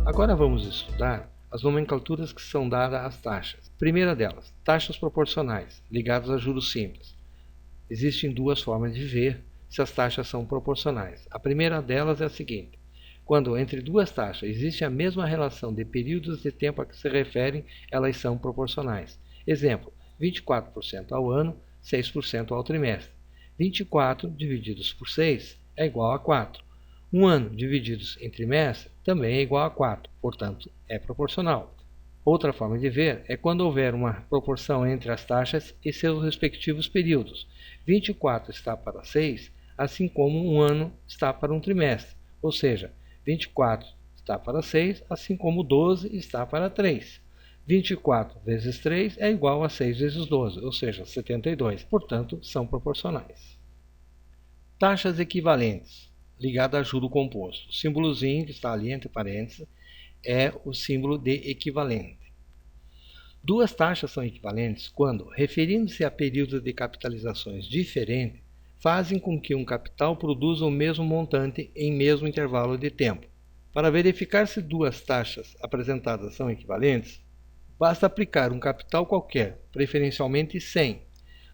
Agora vamos estudar as nomenclaturas que são dadas às taxas. Primeira delas, taxas proporcionais, ligadas a juros simples. Existem duas formas de ver se as taxas são proporcionais. A primeira delas é a seguinte: quando entre duas taxas existe a mesma relação de períodos de tempo a que se referem, elas são proporcionais. Exemplo, 24% ao ano, 6% ao trimestre. 24 divididos por 6 é igual a 4. Um ano divididos em trimestre também é igual a 4, portanto, é proporcional. Outra forma de ver é quando houver uma proporção entre as taxas e seus respectivos períodos. 24 está para 6, assim como um ano está para um trimestre, ou seja, 24 está para 6, assim como 12 está para 3. 24 vezes 3 é igual a 6 vezes 12, ou seja, 72. Portanto, são proporcionais. Taxas equivalentes, ligada a juro composto. O símbolozinho que está ali entre parênteses é o símbolo de equivalente. Duas taxas são equivalentes quando, referindo-se a períodos de capitalizações diferentes, fazem com que um capital produza o mesmo montante em mesmo intervalo de tempo. Para verificar se duas taxas apresentadas são equivalentes, basta aplicar um capital qualquer, preferencialmente 100,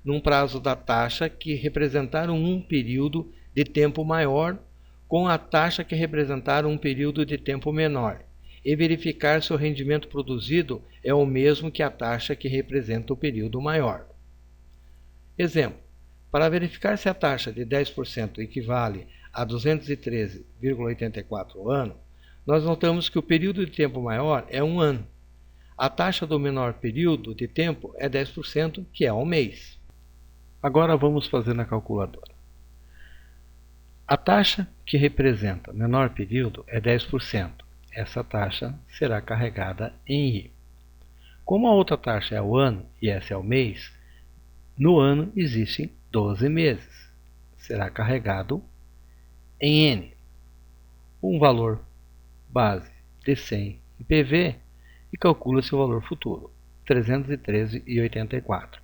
num prazo da taxa que representar um período de tempo maior com a taxa que representar um período de tempo menor, e verificar se o rendimento produzido é o mesmo que a taxa que representa o período maior. Exemplo: para verificar se a taxa de 10% equivale a 213,84 ano, nós notamos que o período de tempo maior é um ano. A taxa do menor período de tempo é 10%, que é um mês. Agora vamos fazer na calculadora. A taxa que representa menor período é 10%. Essa taxa será carregada em I. Como a outra taxa é o ano e essa é o mês, no ano existem 12 meses. Será carregado em N. Um valor base de 100 em PV e calcula-se o valor futuro, 313,84.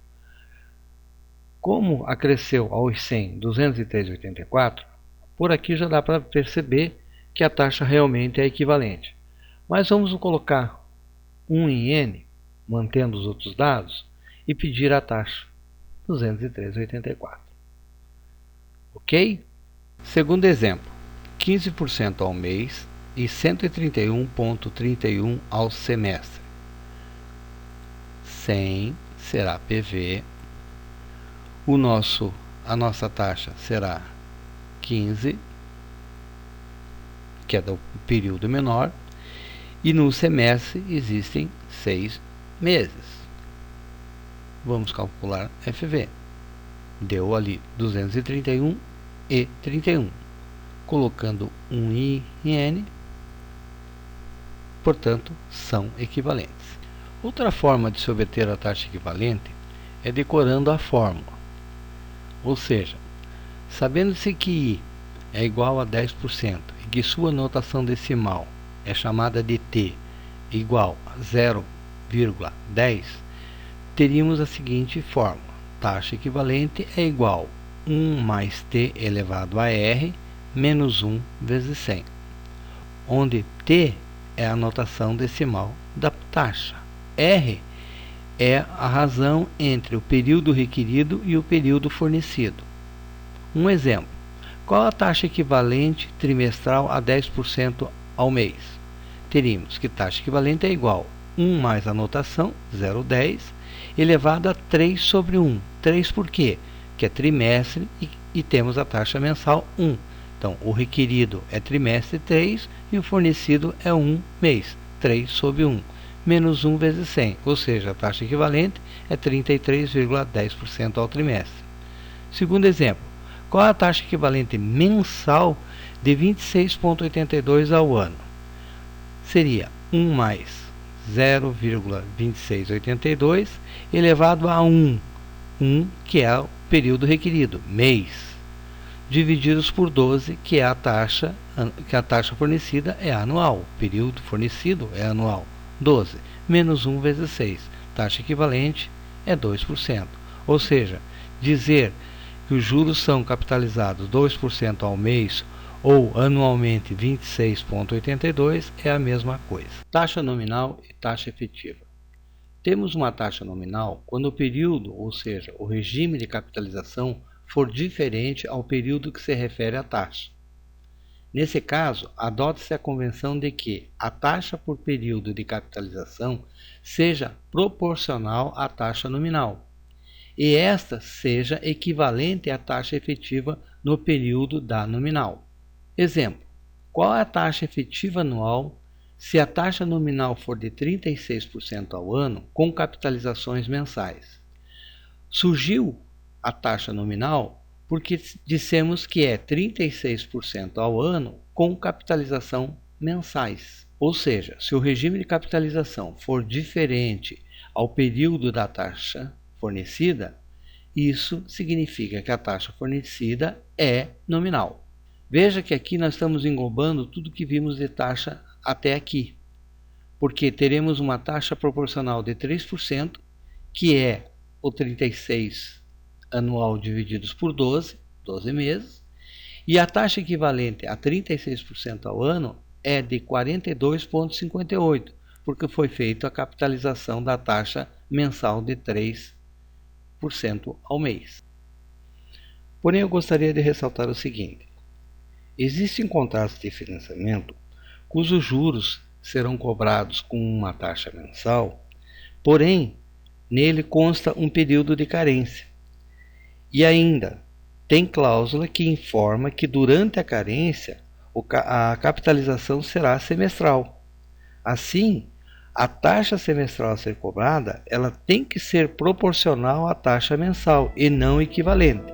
Como acresceu aos 100 203,84, por aqui já dá para perceber que a taxa realmente é equivalente. Mas vamos colocar 1 em N, mantendo os outros dados, e pedir a taxa 203,84. Ok? Segundo exemplo, 15% ao mês e 131,31 ao semestre. 100 será PV, a nossa taxa será 15, que é do período menor, e no semestre existem 6 meses. Vamos calcular FV. Deu ali 231,31. Colocando 1 em N, portanto, são equivalentes. Outra forma de se obter a taxa equivalente é decorando a fórmula. Ou seja, sabendo-se que I é igual a 10% e que sua notação decimal é chamada de T igual a 0,10, teríamos a seguinte fórmula: taxa equivalente é igual a 1 mais T elevado a R menos 1 vezes 100, onde T é a notação decimal da taxa, R é a razão entre o período requerido e o período fornecido. Um exemplo: qual a taxa equivalente trimestral a 10% ao mês? Teríamos que taxa equivalente é igual a 1 mais a notação, 0,10, elevado a 3 sobre 1. 3 por quê? Que é trimestre e temos a taxa mensal 1. Então, o requerido é trimestre 3 e o fornecido é 1 mês, 3 sobre 1. Menos 1 vezes 100, ou seja, a taxa equivalente é 33,10% ao trimestre. Segundo exemplo, qual a taxa equivalente mensal de 26,82 ao ano? Seria 1 mais 0,2682 elevado a 1, que é o período requerido, mês, divididos por 12, que a taxa fornecida é anual, o período fornecido é anual. 12 menos 1 vezes 6, taxa equivalente é 2%. Ou seja, dizer que os juros são capitalizados 2% ao mês ou anualmente 26,82 é a mesma coisa. Taxa nominal e taxa efetiva. Temos uma taxa nominal quando o período, ou seja, o regime de capitalização, for diferente ao período que se refere à taxa. Nesse caso, adota-se a convenção de que a taxa por período de capitalização seja proporcional à taxa nominal, e esta seja equivalente à taxa efetiva no período da nominal. Exemplo: qual é a taxa efetiva anual se a taxa nominal for de 36% ao ano com capitalizações mensais? Surgiu a taxa nominal porque dissemos que é 36% ao ano com capitalização mensais. Ou seja, se o regime de capitalização for diferente ao período da taxa fornecida, isso significa que a taxa fornecida é nominal. Veja que aqui nós estamos englobando tudo que vimos de taxa até aqui, porque teremos uma taxa proporcional de 3%, que é o 36 anual divididos por 12 meses, e a taxa equivalente a 36% ao ano é de 42,58, porque foi feita a capitalização da taxa mensal de 3% ao mês. Porém, eu gostaria de ressaltar o seguinte: existem contratos de financiamento cujos juros serão cobrados com uma taxa mensal, porém, nele consta um período de carência. E ainda, tem cláusula que informa que durante a carência a capitalização será semestral. Assim, a taxa semestral a ser cobrada, ela tem que ser proporcional à taxa mensal e não equivalente.